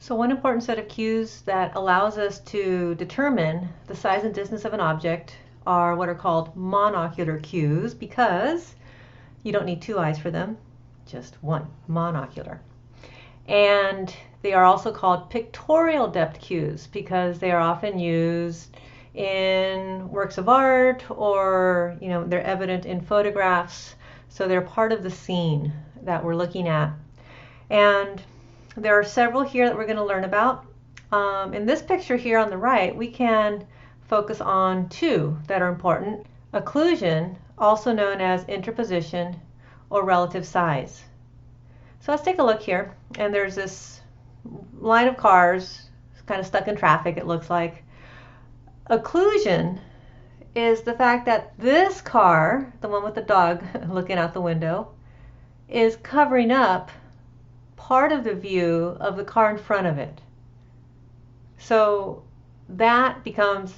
So one important set of cues that allows us to determine the size and distance of an object are what are called monocular cues, because you don't need two eyes for them, just one, monocular. And they are also called pictorial depth cues because they are often used in works of art, or they're evident in photographs, so they're part of the scene that we're looking at. And there are several here that we're going to learn about. In this picture here on the right, we can focus on two that are important. Occlusion, also known as interposition or relative size. So let's take a look here, and there's this line of cars kind of stuck in traffic, it looks like. Occlusion is the fact that this car, the one with the dog looking out the window, is covering up part of the view of the car in front of it. So that becomes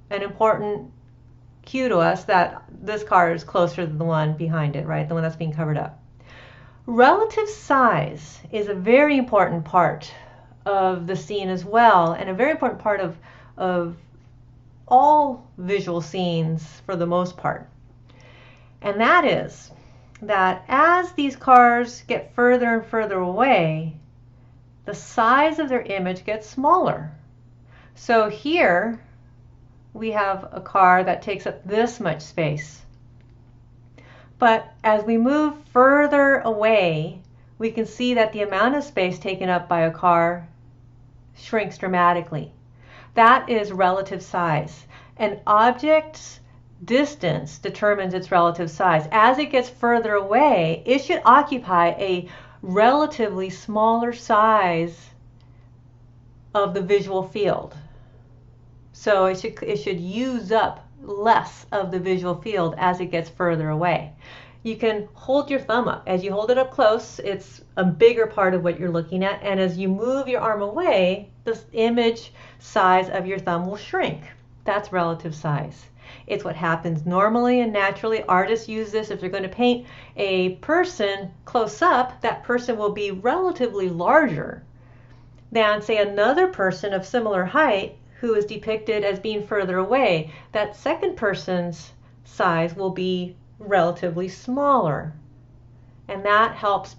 an important cue to us that this car is closer than the one behind it, right? The one that's being covered up. Relative size is a very important part of the scene as well, and a very important part of all visual scenes for the most part. And that is that as these cars get further and further away, the size of their image gets smaller. So here we have a car that takes up this much space. But as we move further away, we can see that the amount of space taken up by a car shrinks dramatically. That is relative size. An object's distance determines its relative size. As it gets further away, it should occupy a relatively smaller size of the visual field. So it should use up less of the visual field as it gets further away. You can hold your thumb up. As you hold it up close, it's a bigger part of what you're looking at, and as you move your arm away, the image size of your thumb will shrink. That's relative size. It's what happens normally and naturally. Artists use this. If they're going to paint a person close up, that person will be relatively larger than, say, another person of similar height who is depicted as being further away. That second person's size will be relatively smaller. And that helps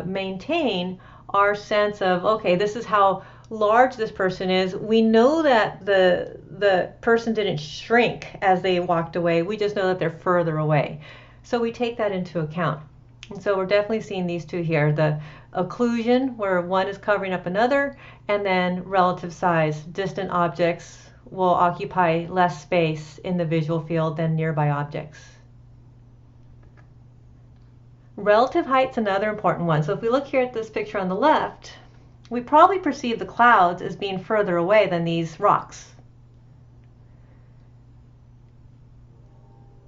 maintain our sense of, okay, this is how large this person is. We know that the person didn't shrink as they walked away. We just know that they're further away. So we take that into account. And so we're definitely seeing these two here. The occlusion, where one is covering up another, and then relative size. Distant objects will occupy less space in the visual field than nearby objects. Relative height's another important one. So if we look here at this picture on the left, we probably perceive the clouds as being further away than these rocks.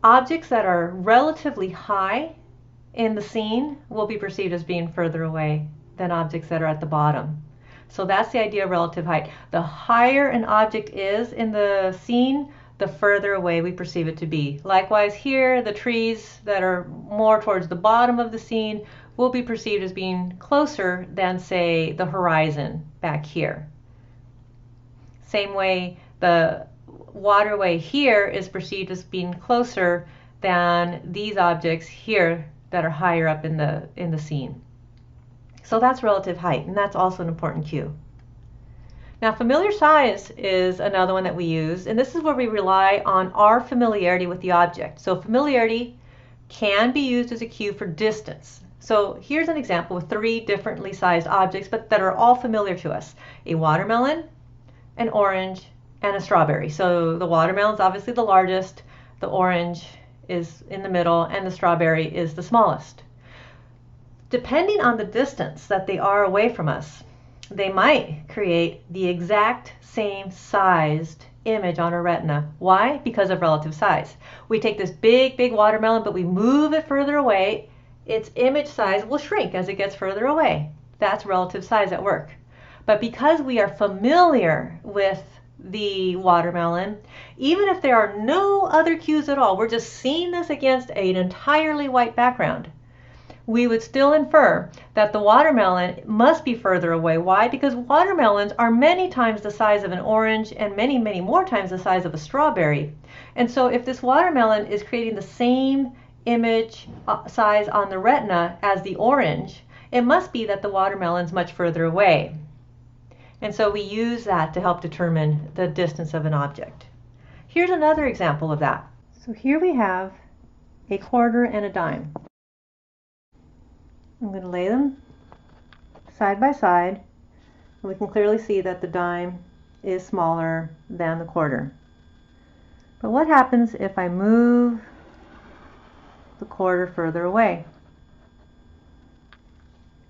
Objects that are relatively high in the scene will be perceived as being further away than objects that are at the bottom. So that's the idea of relative height. The higher an object is in the scene, the further away we perceive it to be. Likewise here, the trees that are more towards the bottom of the scene will be perceived as being closer than, say, the horizon back here. Same way, the waterway here is perceived as being closer than these objects here that are higher up in the scene. So that's relative height, and that's also an important cue. Now, familiar size is another one that we use, and this is where we rely on our familiarity with the object. So familiarity can be used as a cue for distance. So here's an example with three differently sized objects, but that are all familiar to us: a watermelon, an orange, and a strawberry. So the watermelon is obviously the largest, the orange is in the middle, and the strawberry is the smallest. Depending on the distance that they are away from us, they might create the exact same sized image on our retina. Why? Because of relative size. We take this big watermelon, but we move it further away, its image size will shrink as it gets further away. That's relative size at work. But because we are familiar with the watermelon, even if there are no other cues at all, we're just seeing this against an entirely white background, we would still infer that the watermelon must be further away. Why? Because watermelons are many times the size of an orange and many, many more times the size of a strawberry. And so if this watermelon is creating the same image size on the retina as the orange, it must be that the watermelon's much further away. And so we use that to help determine the distance of an object. Here's another example of that. So here we have a quarter and a dime. I'm going to lay them side by side, and we can clearly see that the dime is smaller than the quarter. But what happens if I move the quarter further away?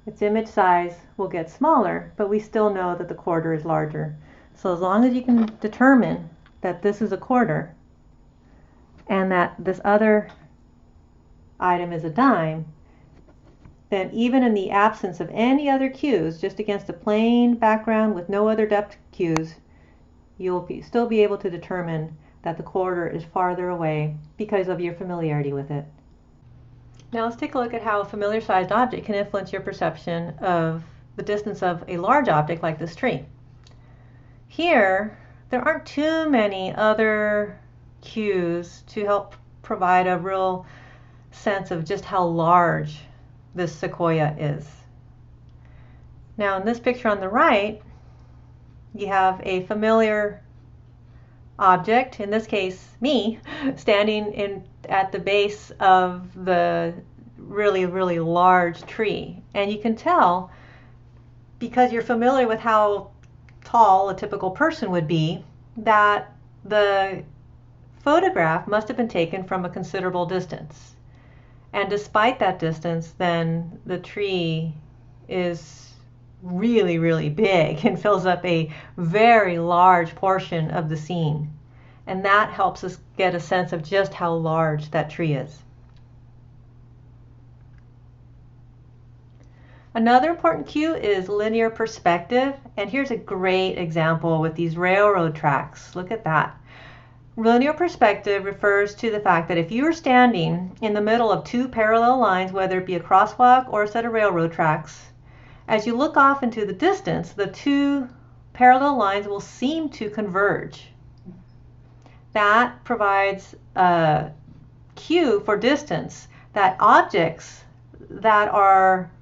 Its image size will get smaller, but we still know that the quarter is larger. So as long as you can determine that this is a quarter and that this other item is a dime, then even in the absence of any other cues, just against a plain background with no other depth cues, you'll still be able to determine that the quarter is farther away because of your familiarity with it. Now let's take a look at how a familiar sized object can influence your perception of the distance of a large object like this tree. Here, there aren't too many other cues to help provide a real sense of just how large this sequoia is. Now in this picture on the right, you have a familiar object, in this case me, standing at the base of the really, really large tree. And you can tell, because you're familiar with how tall a typical person would be, that the photograph must have been taken from a considerable distance. And despite that distance, then the tree is really, really big and fills up a very large portion of the scene. And that helps us get a sense of just how large that tree is. Another important cue is linear perspective. And here's a great example with these railroad tracks. Look at that. Linear perspective refers to the fact that if you are standing in the middle of two parallel lines, whether it be a crosswalk or a set of railroad tracks, as you look off into the distance, the two parallel lines will seem to converge. That provides a cue for distance, that objects that are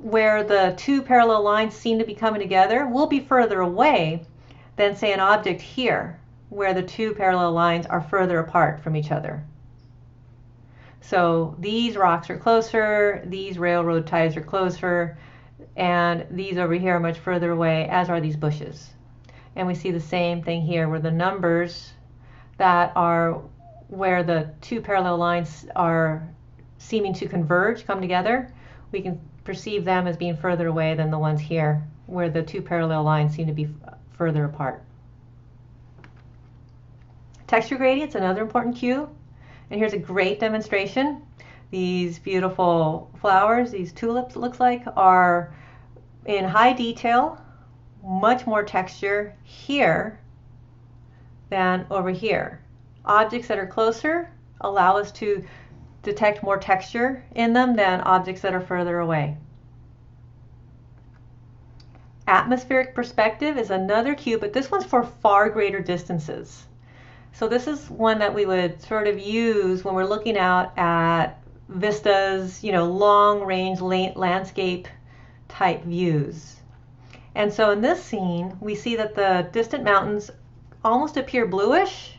where the two parallel lines seem to be coming together will be further away than, say, an object here, where the two parallel lines are further apart from each other. So these rocks are closer, these railroad ties are closer, and these over here are much further away, as are these bushes. And we see the same thing here, where the numbers that are where the two parallel lines are seeming to converge, come together, we can perceive them as being further away than the ones here, where the two parallel lines seem to be further apart. Texture gradients, another important cue. And here's a great demonstration. These beautiful flowers, these tulips it looks like, are in high detail, much more texture here than over here. Objects that are closer allow us to detect more texture in them than objects that are further away. Atmospheric perspective is another cue, but this one's for far greater distances. So this is one that we would sort of use when we're looking out at vistas, long range landscape type views. And so in this scene, we see that the distant mountains almost appear bluish,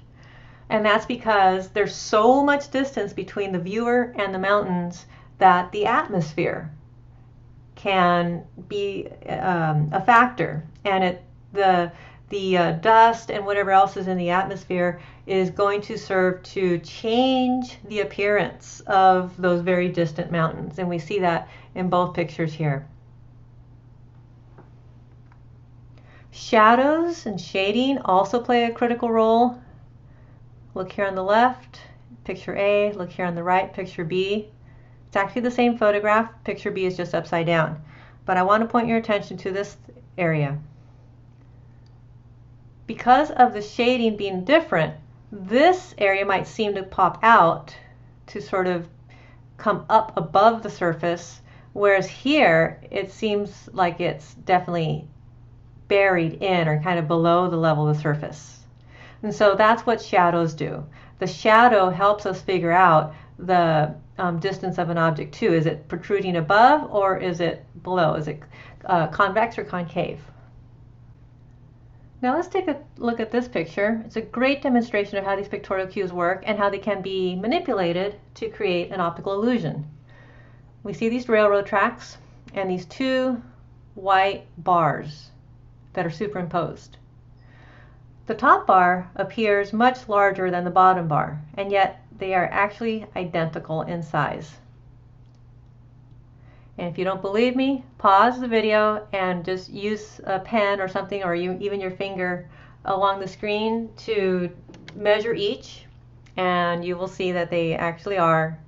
and that's because there's so much distance between the viewer and the mountains that the atmosphere can be a factor, and the dust and whatever else is in the atmosphere is going to serve to change the appearance of those very distant mountains, and we see that in both pictures here. Shadows and shading also play a critical role. Look here on the left, picture A. Look here on the right, picture B. It's actually the same photograph. Picture B is just upside down. But I want to point your attention to this area. Because of the shading being different, this area might seem to pop out to sort of come up above the surface, whereas here it seems like it's definitely buried in or kind of below the level of the surface. And so that's what shadows do. The shadow helps us figure out the distance of an object too. Is it protruding above or is it below? Is it convex or concave? Now let's take a look at this picture. It's a great demonstration of how these pictorial cues work and how they can be manipulated to create an optical illusion. We see these railroad tracks and these two white bars that are superimposed. The top bar appears much larger than the bottom bar, and yet they are actually identical in size. And if you don't believe me, pause the video and just use a pen or something, or even your finger along the screen to measure each, and you will see that they actually are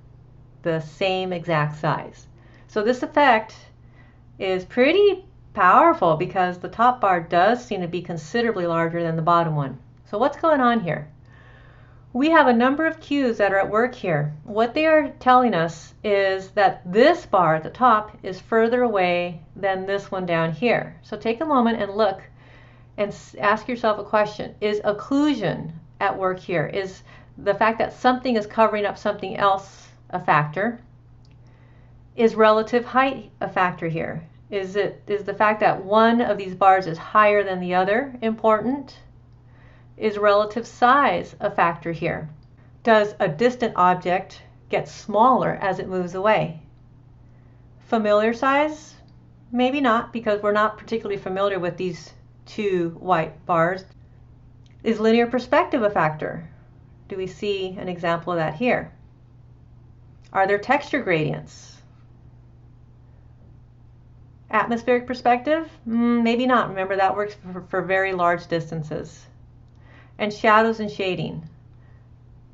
the same exact size. So this effect is pretty powerful because the top bar does seem to be considerably larger than the bottom one. So what's going on here? We have a number of cues that are at work here. What they are telling us is that this bar at the top is further away than this one down here. So take a moment and look and ask yourself a question. Is occlusion at work here? Is the fact that something is covering up something else a factor? Is relative height a factor here? Is the fact that one of these bars is higher than the other important? Is relative size a factor here? Does a distant object get smaller as it moves away? Familiar size? Maybe not, because we're not particularly familiar with these two white bars. Is linear perspective a factor? Do we see an example of that here? Are there texture gradients? Atmospheric perspective? Maybe not. Remember, that works for very large distances. And shadows and shading.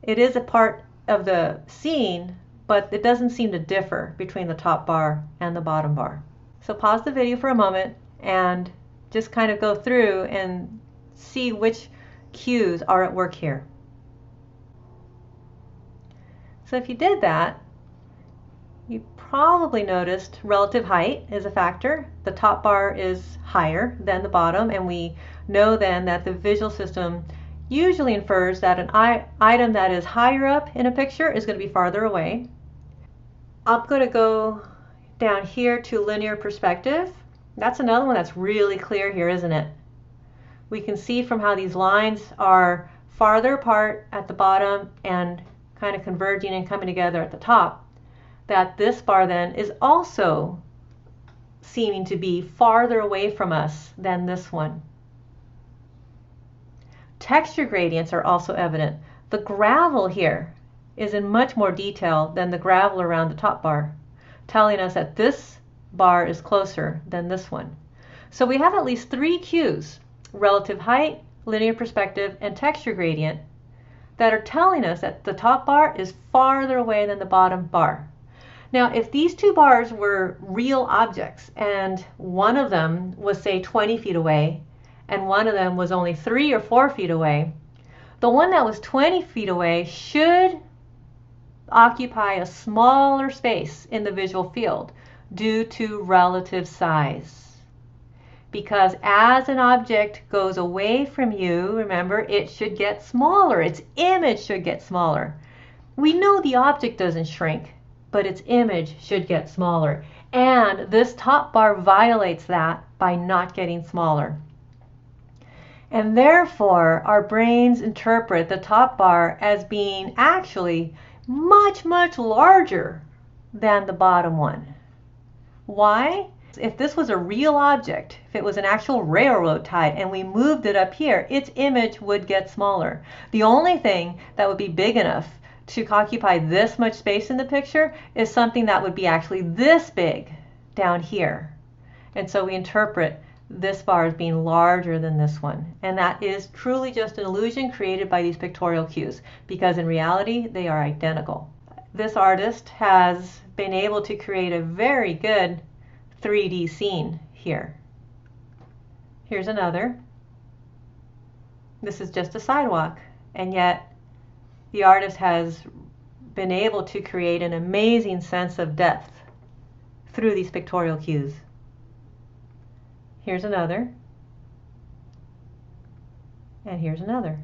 It is a part of the scene, but it doesn't seem to differ between the top bar and the bottom bar. So pause the video for a moment and just kind of go through and see which cues are at work here. So if you did that, you probably noticed relative height is a factor. The top bar is higher than the bottom, and we know then that the visual system usually infers that an item that is higher up in a picture is going to be farther away. I'm going to go down here to linear perspective. That's another one that's really clear here, isn't it? We can see from how these lines are farther apart at the bottom and kind of converging and coming together at the top, that this bar then is also seeming to be farther away from us than this one. Texture gradients are also evident. The gravel here is in much more detail than the gravel around the top bar, telling us that this bar is closer than this one. So we have at least three cues, relative height, linear perspective, and texture gradient, that are telling us that the top bar is farther away than the bottom bar. Now, if these two bars were real objects and one of them was, say, 20 feet away and one of them was only 3 or 4 feet away, the one that was 20 feet away should occupy a smaller space in the visual field due to relative size. Because as an object goes away from you, remember, it should get smaller. Its image should get smaller. We know the object doesn't shrink, but its image should get smaller. And this top bar violates that by not getting smaller. And therefore, our brains interpret the top bar as being actually much, much larger than the bottom one. Why? If this was a real object, if it was an actual railroad tie and we moved it up here, its image would get smaller. The only thing that would be big enough to occupy this much space in the picture is something that would be actually this big down here. And so we interpret this bar as being larger than this one. And that is truly just an illusion created by these pictorial cues, because in reality they are identical. This artist has been able to create a very good 3D scene here. Here's another. This is just a sidewalk, and yet the artist has been able to create an amazing sense of depth through these pictorial cues. Here's another, and here's another.